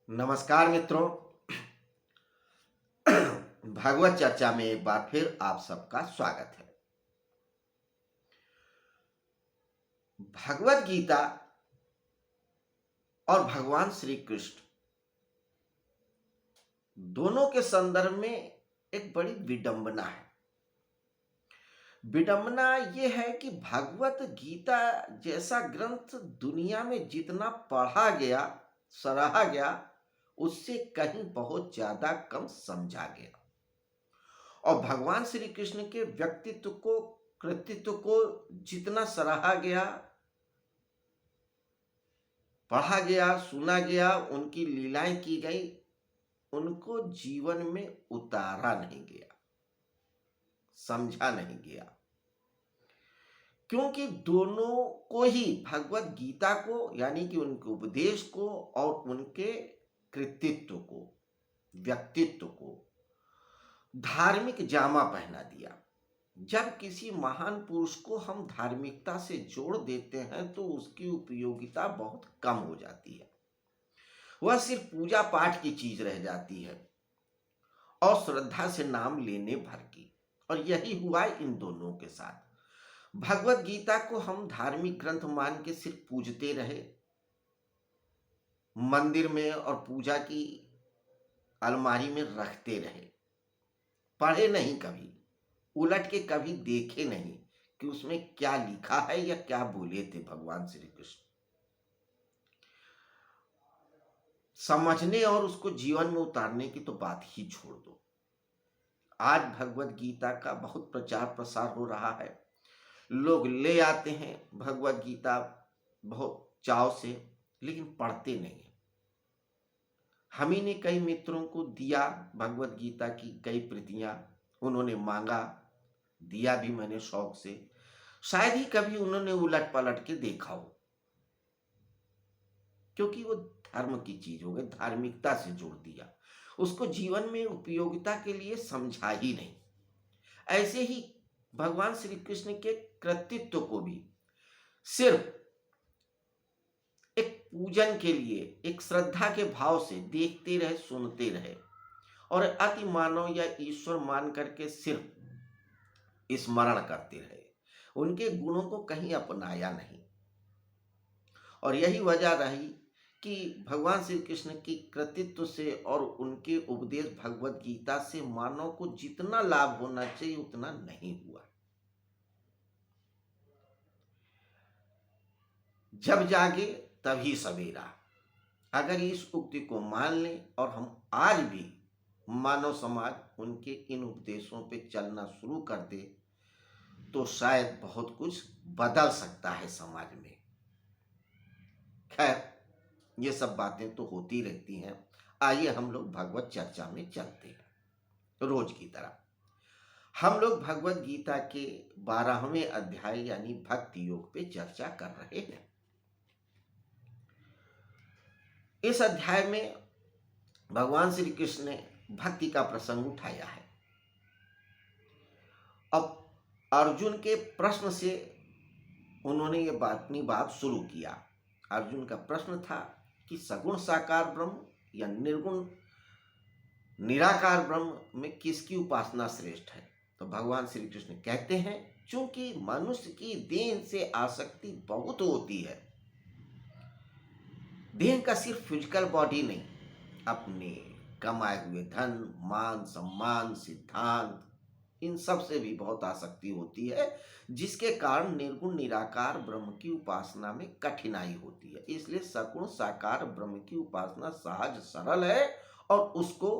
नमस्कार मित्रों। भागवत चर्चा में एक बार फिर आप सबका स्वागत है। भगवत गीता और भगवान श्री कृष्ण दोनों के संदर्भ में एक बड़ी विडंबना है। विडंबना यह है कि भगवत गीता जैसा ग्रंथ दुनिया में जितना पढ़ा गया, सराहा गया, उससे कहीं बहुत ज्यादा कम समझा गया। और भगवान श्री कृष्ण के व्यक्तित्व को, कृतित्व को जितना सराहा गया, पढ़ा गया, सुना गया, उनकी लीलाएं की गई, उनको जीवन में उतारा नहीं गया, समझा नहीं गया। क्योंकि दोनों को ही, भगवत गीता को यानी कि उनके उपदेश को और उनके कृतित्व को, व्यक्तित्व को धार्मिक जामा पहना दिया। जब किसी महान पुरुष को हम धार्मिकता से जोड़ देते हैं तो उसकी उपयोगिता बहुत कम हो जाती है। वह सिर्फ पूजा पाठ की चीज रह जाती है और श्रद्धा से नाम लेने भर की। और यही हुआ इन दोनों के साथ। भगवत गीता को हम धार्मिक ग्रंथ मान के सिर्फ पूजते रहे, मंदिर में और पूजा की अलमारी में रखते रहे, पढ़े नहीं, कभी उलट के कभी देखे नहीं कि उसमें क्या लिखा है या क्या बोले थे भगवान श्री कृष्ण। समझने और उसको जीवन में उतारने की तो बात ही छोड़ दो। आज भगवत गीता का बहुत प्रचार प्रसार हो रहा है। लोग ले आते हैं भगवत गीता बहुत चाव से, लेकिन पढ़ते नहीं। हम ही ने कई मित्रों को दिया भगवत गीता की कई प्रतियां, उन्होंने मांगा, दिया भी मैंने शौक से। शायद ही कभी उन्होंने उलट पलट के देखा हो, क्योंकि वो धर्म की चीज हो गई, धार्मिकता से जोड़ दिया, उसको जीवन में उपयोगिता के लिए समझा ही नहीं। ऐसे ही भगवान श्री कृष्ण के कृतित्व को भी सिर्फ एक पूजन के लिए, एक श्रद्धा के भाव से देखते रहे, सुनते रहे और अति मानव या ईश्वर मान करके सिर्फ स्मरण करते रहे, उनके गुणों को कहीं अपनाया नहीं। और यही वजह रही कि भगवान श्री कृष्ण की कृतित्व से और उनके उपदेश भगवत गीता से मानव को जितना लाभ होना चाहिए उतना नहीं हुआ। जब जागे तभी सवेरा, अगर इस उक्ति को मान लें और हम आज भी मानव समाज उनके इन उपदेशों पे चलना शुरू कर दे तो शायद बहुत कुछ बदल सकता है समाज में। खैर, ये सब बातें तो होती रहती हैं। आइए हम लोग भगवत चर्चा में चलते हैं। रोज की तरह हम लोग भगवत गीता के 12वें अध्याय यानी भक्ति योग पे चर्चा कर रहे हैं। इस अध्याय में भगवान श्री कृष्ण ने भक्ति का प्रसंग उठाया है। अब अर्जुन के प्रश्न से उन्होंने ये अपनी बात शुरू किया। अर्जुन का प्रश्न था कि सगुण साकार ब्रह्म या निर्गुण निराकार ब्रह्म में किसकी उपासना श्रेष्ठ है। तो भगवान श्री कृष्ण कहते हैं, चूंकि मनुष्य की देह से आसक्ति बहुत होती है, देह का सिर्फ फिजिकल बॉडी नहीं, अपने कमाए हुए धन, मान, सम्मान, सिद्धांत, इन सब से भी बहुत आसक्ति होती है, जिसके कारण निर्गुण निराकार ब्रह्म की उपासना में कठिनाई होती है। इसलिए सगुण साकार ब्रह्म की उपासना सहज सरल है और उसको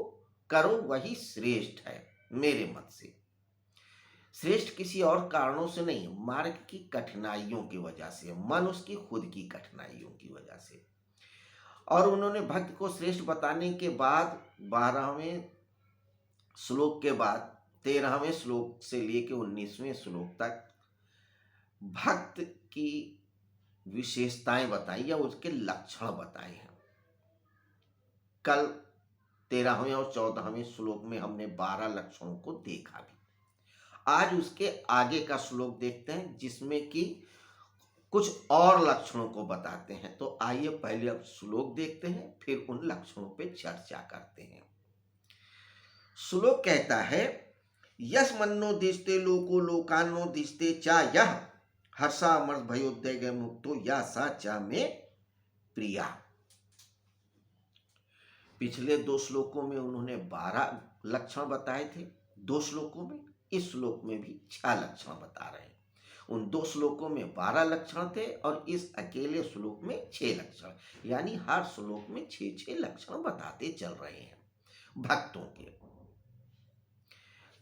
करो, वही श्रेष्ठ है मेरे मत से। श्रेष्ठ किसी और कारणों से नहीं, मार्ग की कठिनाइयों की वजह से, मन उसकी खुद की कठिनाइयों की वजह से। और उन्होंने भक्त को श्रेष्ठ बताने के बाद 12वें श्लोक के बाद 13वें श्लोक से लेकर 19वें श्लोक तक भक्त की विशेषताएं बताई या उसके लक्षण बताए हैं। कल 13वें और 14वें श्लोक में हमने 12 लक्षणों को देखा भी। आज उसके आगे का श्लोक देखते हैं, जिसमें कि कुछ और लक्षणों को बताते हैं। तो आइए पहले अब श्लोक देखते हैं, फिर उन लक्षणों पे चर्चा करते हैं। श्लोक कहता है, यस मन्नो दिशते लोको लोकान्नो दिशते चा यह हर्षामर्ष भयोद्वेग मुक्तो या सा चा में प्रिया। पिछले 2 श्लोकों में उन्होंने 12 लक्षण बताए थे, 2 श्लोकों में। इस श्लोक में भी 6 लक्षण बता रहे हैं। उन 2 श्लोकों में 12 लक्षण थे और इस अकेले श्लोक में 6 लक्षण, यानी हर श्लोक में 6-6 लक्षण बताते चल रहे हैं भक्तों के।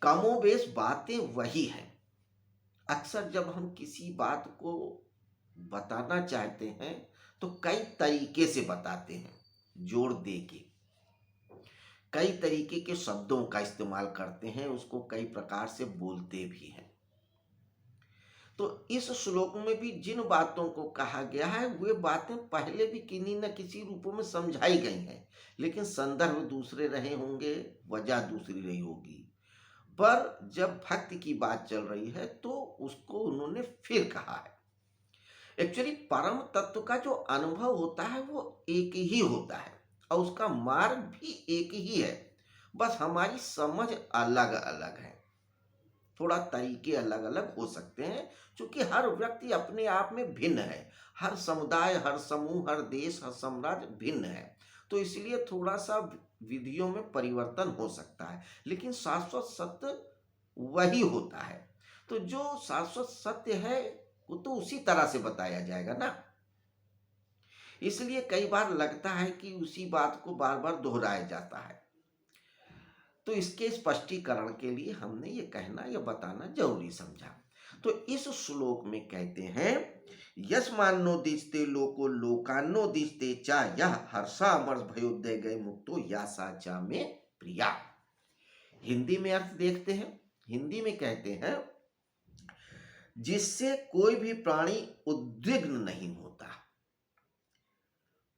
कमोबेश बातें वही हैं। अक्सर जब हम किसी बात को बताना चाहते हैं तो कई तरीके से बताते हैं, जोड़ दे के कई तरीके के शब्दों का इस्तेमाल करते हैं, उसको कई प्रकार से बोलते भी हैं। तो इस श्लोक में भी जिन बातों को कहा गया है वे बातें पहले भी किन्हीं न किसी रूपों में समझाई गई हैं, लेकिन संदर्भ दूसरे रहे होंगे, वजह दूसरी रही होगी। पर जब भक्ति की बात चल रही है तो उसको उन्होंने फिर कहा है। एक्चुअली परम तत्व का जो अनुभव होता है वो एक ही होता है और उसका मार्ग भी एक ही है, बस हमारी समझ अलग अलग है। थोड़ा तरीके अलग अलग हो सकते हैं, क्योंकि हर व्यक्ति अपने आप में भिन्न है। हर समुदाय, हर समूह, हर देश, हर साम्राज्य भिन्न है। तो इसलिए थोड़ा सा विधियों में परिवर्तन हो सकता है, लेकिन शाश्वत सत्य वही होता है। तो जो शाश्वत सत्य है वो तो उसी तरह से बताया जाएगा ना। इसलिए कई बार लगता है कि उसी बात को बार बार दोहराया जाता है। तो इसके स्पष्टीकरण के लिए हमने ये कहना या बताना जरूरी समझा। तो इस श्लोक में कहते हैं, यस्मान्नो दिशते लोको लोकान्नो दिशते चा यह हर्षामर्ष भयोद्वेग मुक्तो या सा चा में प्रिया। हिंदी में अर्थ देखते हैं। हिंदी में कहते हैं, जिससे कोई भी प्राणी उद्विग्न नहीं होता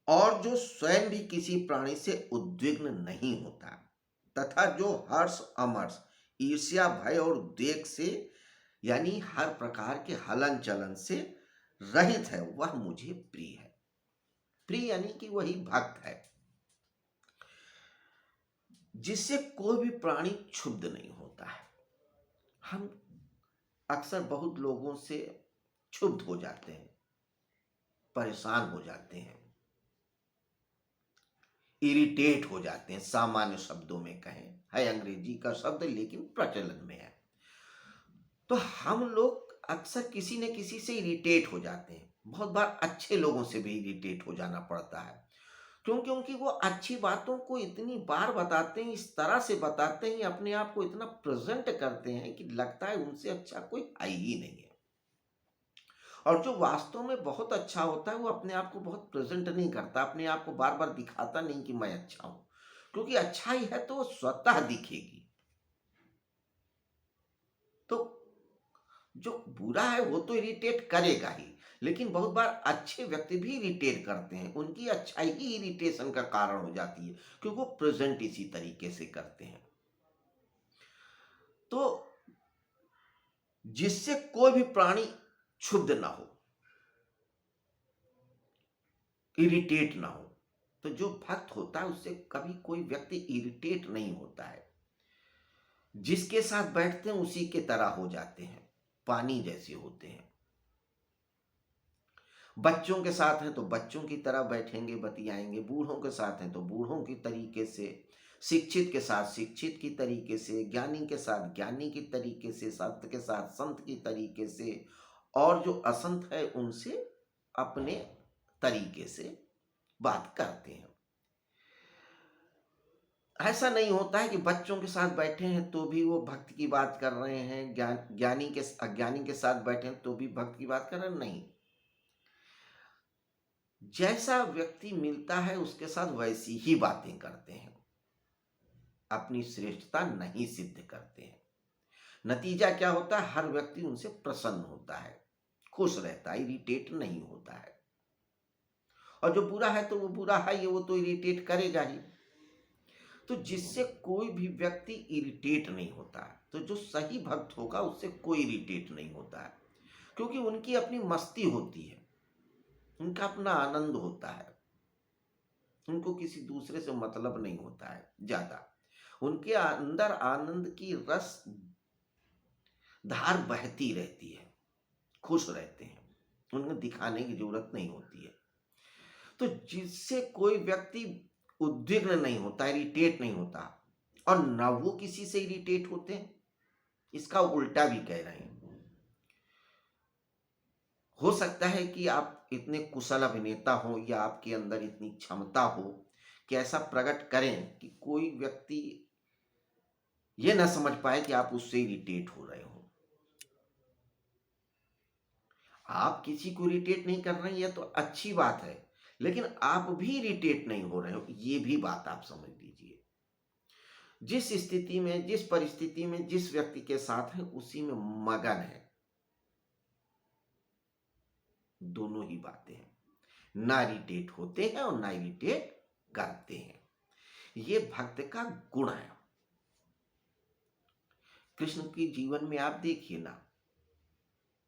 और जो स्वयं भी किसी प्राणी से उद्विग्न नहीं होता, तथा जो हर्ष अमर्ष ईर्ष्या भय और उद्वेग से यानी हर प्रकार के हलन चलन से रहित है, वह मुझे प्रिय है। प्रिय यानी कि वही भक्त है, जिससे कोई भी प्राणी क्षुब्ध नहीं होता है। हम अक्सर बहुत लोगों से क्षुब्ध हो जाते हैं, परेशान हो जाते हैं, इरिटेट हो जाते हैं। सामान्य शब्दों में कहें, है अंग्रेजी का शब्द लेकिन प्रचलन में है। तो हम लोग अक्सर किसी न किसी से इरिटेट हो जाते हैं। बहुत बार अच्छे लोगों से भी इरिटेट हो जाना पड़ता है, क्योंकि वो अच्छी बातों को इतनी बार बताते हैं, इस तरह से बताते हैं, अपने आप को इतना प्रेजेंट करते हैं कि लगता है उनसे अच्छा कोई है ही नहीं है। और जो वास्तव में बहुत अच्छा होता है वो अपने आप को बहुत प्रेजेंट नहीं करता, अपने आप को बार बार दिखाता नहीं कि मैं अच्छा हूं, क्योंकि अच्छाई है तो वो स्वतः दिखेगी। तो जो बुरा है वो तो इरिटेट करेगा ही, लेकिन बहुत बार अच्छे व्यक्ति भी इरिटेट करते हैं। उनकी अच्छाई ही इरिटेशन का कारण हो जाती है, क्योंकि वो प्रेजेंट इसी तरीके से करते हैं। तो जिससे कोई भी प्राणी क्षुब्ध ना हो, इरिटेट ना हो। तो जो भक्त होता है उससे कभी कोई व्यक्ति इरिटेट नहीं होता है। जिसके साथ बैठते हैं उसी के तरह हो जाते हैं, पानी जैसे होते हैं। बच्चों के साथ हैं तो बच्चों की तरह बैठेंगे, बतियाएंगे। बूढ़ों के साथ हैं तो बूढ़ों की तरीके से, शिक्षित के साथ शिक्षित की तरीके से, ज्ञानी के साथ ज्ञानी की तरीके से, संत के साथ संत की तरीके से, और जो असंत है उनसे अपने तरीके से बात करते हैं। ऐसा नहीं होता है कि बच्चों के साथ बैठे हैं तो भी वो भक्त की बात कर रहे हैं, ज्ञानी के अज्ञानी के साथ बैठे हैं तो भी भक्त की बात कर रहे हैं, नहीं। जैसा व्यक्ति मिलता है उसके साथ वैसी ही बातें करते हैं, अपनी श्रेष्ठता नहीं सिद्ध करते हैं। नतीजा क्या होता है, हर व्यक्ति उनसे प्रसन्न होता है, खुश रहता है, इरिटेट नहीं होता है। और जो बुरा है तो वो बुरा है, ये वो तो इरिटेट करेगा ही। तो जिससे कोई भी व्यक्ति इरिटेट नहीं होता है, तो जो सही भक्त होगा उससे कोई इरिटेट नहीं होता है। क्योंकि उनकी अपनी मस्ती होती है, उनका अपना आनंद होता है, उनको किसी दूसरे से मतलब नहीं होता है ज्यादा। उनके अंदर आनंद की रस धार बहती रहती है, खुश रहते हैं, उन्हें दिखाने की जरूरत नहीं होती है। तो जिससे कोई व्यक्ति उद्विग्न नहीं होता, इरिटेट नहीं होता, और न वो किसी से इरिटेट होते हैं, इसका उल्टा भी कह रहे हैं। हो सकता है कि आप इतने कुशल अभिनेता हो या आपके अंदर इतनी क्षमता हो कि ऐसा प्रकट करें कि कोई व्यक्ति ये ना समझ पाए कि आप उससे इरिटेट हो रहे हो। आप किसी को इरिटेट नहीं कर रहे हैं, यह तो अच्छी बात है, लेकिन आप भी इरिटेट नहीं हो रहे हो, ये भी बात आप समझ लीजिए। जिस स्थिति में, जिस परिस्थिति में, जिस व्यक्ति के साथ है, उसी में मगन है। दोनों ही बातें हैं, ना इरिटेट होते हैं और ना इरिटेट करते हैं। ये भक्त का गुण है। कृष्ण के जीवन में आप देखिए ना,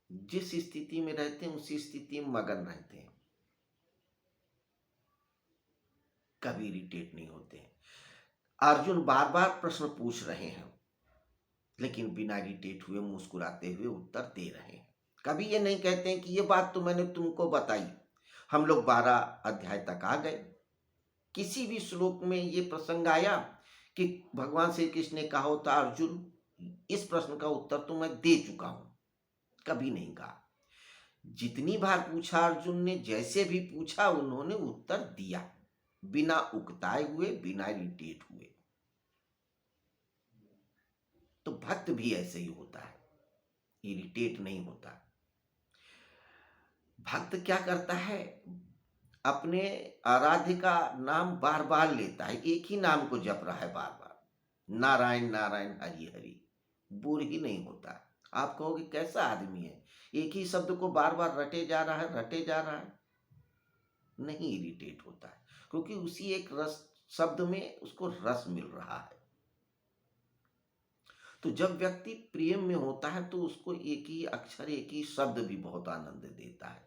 जिस स्थिति में रहते हैं उसी स्थिति में मगन रहते हैं, कभी इरिटेट नहीं होते हैं। अर्जुन बार बार प्रश्न पूछ रहे हैं, लेकिन बिना इरिटेट हुए, मुस्कुराते हुए उत्तर दे रहे हैं। कभी ये नहीं कहते हैं कि ये बात तो मैंने तुमको बताई, हम लोग 12 अध्याय तक आ गए, किसी भी श्लोक में ये प्रसंग आया कि भगवान श्री कृष्ण ने कहा होता अर्जुन इस प्रश्न का उत्तर तो मैं दे चुका हूं? कभी नहीं कहा। जितनी बार पूछा अर्जुन ने, जैसे भी पूछा उन्होंने उत्तर दिया, बिना उकताए हुए, बिना इरिटेट हुए। तो भक्त भी ऐसे ही होता है, इरिटेट नहीं होता। भक्त क्या करता है, अपने आराध्य का नाम बार बार लेता है, एक ही नाम को जप रहा है बार बार, नारायण नारायण हरि हरि, बोर ही नहीं होता। आप कहोगे कैसा आदमी है, एक ही शब्द को बार बार रटे जा रहा है, रटे जा रहा है, नहीं इरिटेट होता है, क्योंकि उसी एक रस शब्द में उसको रस मिल रहा है। तो जब व्यक्ति प्रेम में होता है तो उसको एक ही अक्षर, एक ही शब्द भी बहुत आनंद देता है।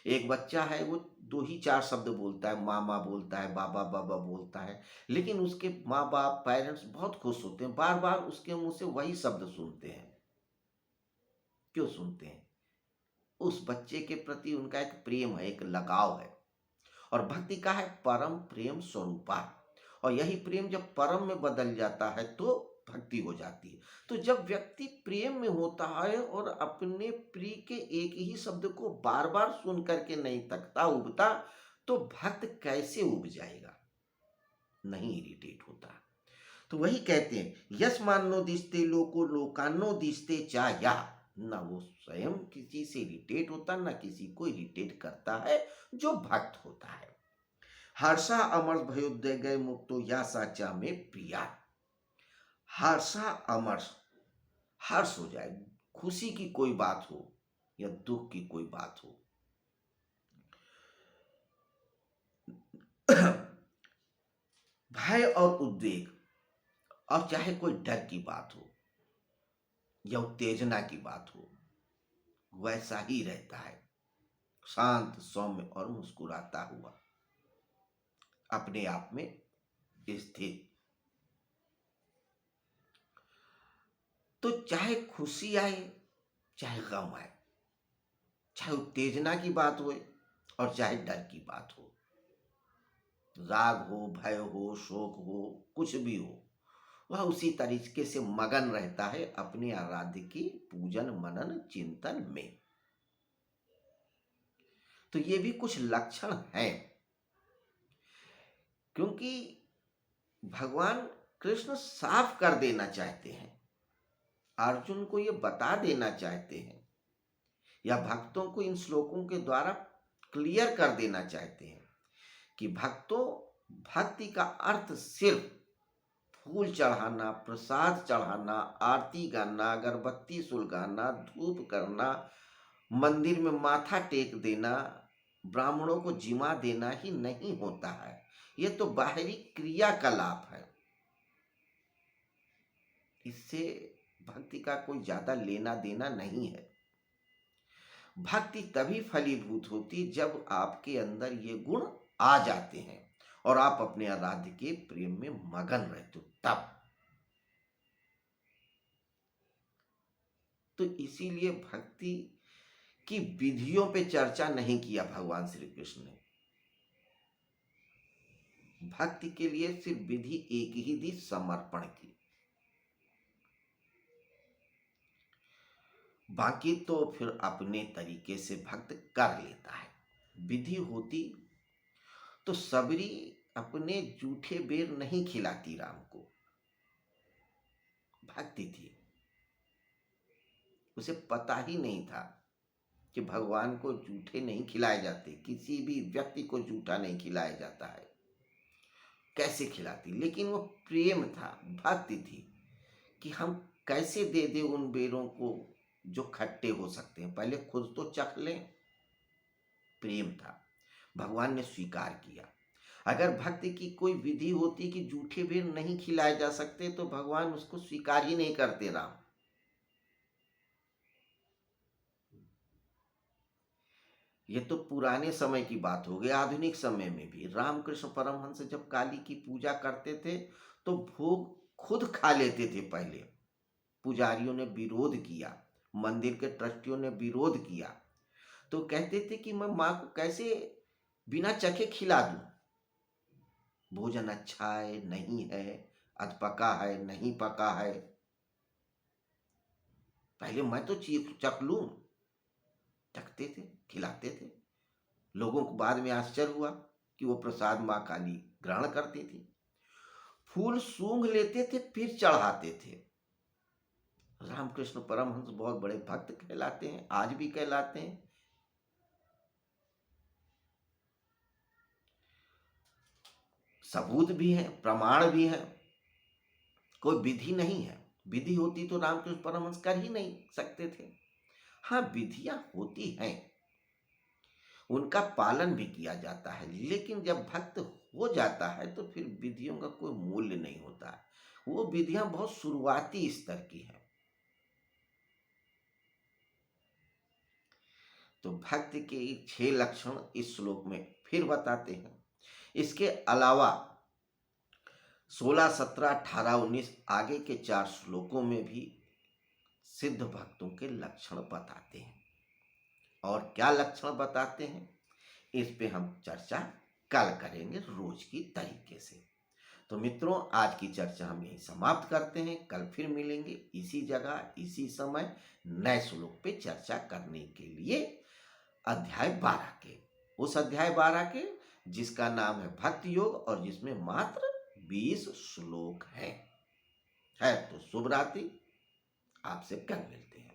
एक बच्चा है, वो 2 ही 4 शब्द बोलता है, मामा बोलता है, बाबा बाबा बोलता है, लेकिन उसके माँ बाप, पेरेंट्स बहुत खुश होते हैं, बार बार उसके मुंह से वही शब्द सुनते हैं। क्यों सुनते हैं? उस बच्चे के प्रति उनका एक प्रेम है, एक लगाव है। और भक्ति का है परम प्रेम स्वरूपा, और यही प्रेम जब परम में बदल जाता है तो भक्ति हो जाती है। तो जब व्यक्ति प्रेम में होता है और अपने प्रिय के एक ही शब्द को बार बार सुन करके नहीं थकता, उबता, तो भक्त कैसे उब जाएगा? नहीं इरिटेट होता। तो वही कहते हैं, यस मान्नो दिस्ते लोको लोकान्नो दिस्ते चाया। ना वो स्वयं किसी से इरिटेट होता, ना किसी को इरिटेट करता है, जो भक्त होता है। हर्षा अमर भयोदय गए मुक्तो या साचा में प्रिया। हर्षा अमर, हर्ष हो जाए, खुशी की कोई बात हो या दुख की कोई बात हो, भय और उद्वेग, और चाहे कोई डर की बात हो या उत्तेजना की बात हो, वैसा ही रहता है, शांत, सौम्य और मुस्कुराता हुआ, अपने आप में स्थित। तो चाहे खुशी आए, चाहे गम आए, चाहे उत्तेजना की बात हो और चाहे डर की बात हो, राग हो, भय हो, शोक हो, कुछ भी हो, वह उसी तरीके से मगन रहता है अपने आराध्य की पूजन, मनन, चिंतन में। तो ये भी कुछ लक्षण हैं, क्योंकि भगवान कृष्ण साफ कर देना चाहते हैं, अर्जुन को ये बता देना चाहते हैं, या भक्तों को इन श्लोकों के द्वारा क्लियर कर देना चाहते हैं कि भक्तों, भक्ति का अर्थ सिर्फ फूल चढ़ाना, प्रसाद चढ़ाना, आरती गाना, अगरबत्ती सुलगाना, धूप करना, मंदिर में माथा टेक देना, ब्राह्मणों को जिमा देना ही नहीं होता है। ये तो बाहरी क्रियाकलाप है, इससे भक्ति का कोई ज्यादा लेना देना नहीं है। भक्ति तभी फलीभूत होती जब आपके अंदर ये गुण आ जाते हैं और आप अपने आराध्य के प्रेम में मगन रहते हो तब। तो इसीलिए भक्ति की विधियों पे चर्चा नहीं किया भगवान श्री कृष्ण ने। भक्ति के लिए सिर्फ विधि एक ही दी, समर्पण की। बाकी तो फिर अपने तरीके से भक्त कर लेता है। विधि होती तो सबरी अपने जूठे बेर नहीं खिलाती राम को। भक्ति थी, उसे पता ही नहीं था कि भगवान को जूठे नहीं खिलाए जाते, किसी भी व्यक्ति को जूठा नहीं खिलाया जाता है। कैसे खिलाती, लेकिन वो प्रेम था, भक्ति थी कि हम कैसे दे दे उन बेरों को जो खट्टे हो सकते हैं, पहले खुद तो चख लें। प्रेम था, भगवान ने स्वीकार किया। अगर भक्ति की कोई विधि होती कि जूठे बेर नहीं खिलाए जा सकते तो भगवान उसको स्वीकार ही नहीं करते राम। ये तो पुराने समय की बात हो गई। आधुनिक समय में भी रामकृष्ण परमहंस जब काली की पूजा करते थे तो भोग खुद खा लेते थे। पहले पुजारियों ने विरोध किया, मंदिर के ट्रस्टियों ने विरोध किया, तो कहते थे कि मैं माँ को कैसे बिना चखे खिला दूं, भोजन अच्छा है नहीं है, अध पका है नहीं पका है, पहले मैं तो चख लूं। चखते थे, खिलाते थे। लोगों को बाद में आश्चर्य हुआ कि वो प्रसाद माँ काली ग्रहण करती थी। फूल सूंघ लेते थे फिर चढ़ाते थे। रामकृष्ण परमहंस बहुत बड़े भक्त कहलाते हैं, आज भी कहलाते हैं। सबूत भी है, प्रमाण भी है। कोई विधि नहीं है। विधि होती तो रामकृष्ण परमहंस कर ही नहीं सकते थे। हाँ, विधियां होती हैं, उनका पालन भी किया जाता है, लेकिन जब भक्त हो जाता है तो फिर विधियों का कोई मूल्य नहीं होता है। वो विधियां बहुत शुरुआती स्तर की हैं। तो भक्ति के 6 लक्षण इस श्लोक में फिर बताते हैं। इसके अलावा 16, 17, 18, 19 आगे के 4 श्लोकों में भी सिद्ध भक्तों के लक्षण बताते हैं। और क्या लक्षण बताते हैं इस पे हम चर्चा कल करेंगे रोज की तरीके से। तो मित्रों, आज की चर्चा हम यही समाप्त करते हैं। कल फिर मिलेंगे इसी जगह इसी समय नए श्लोक पे चर्चा करने के लिए अध्याय 12 के, उस अध्याय 12 के जिसका नाम है भक्ति योग और जिसमें मात्र 20 श्लोक हैं। है तो शुभ रात्रि, आपसे कल मिलते हैं।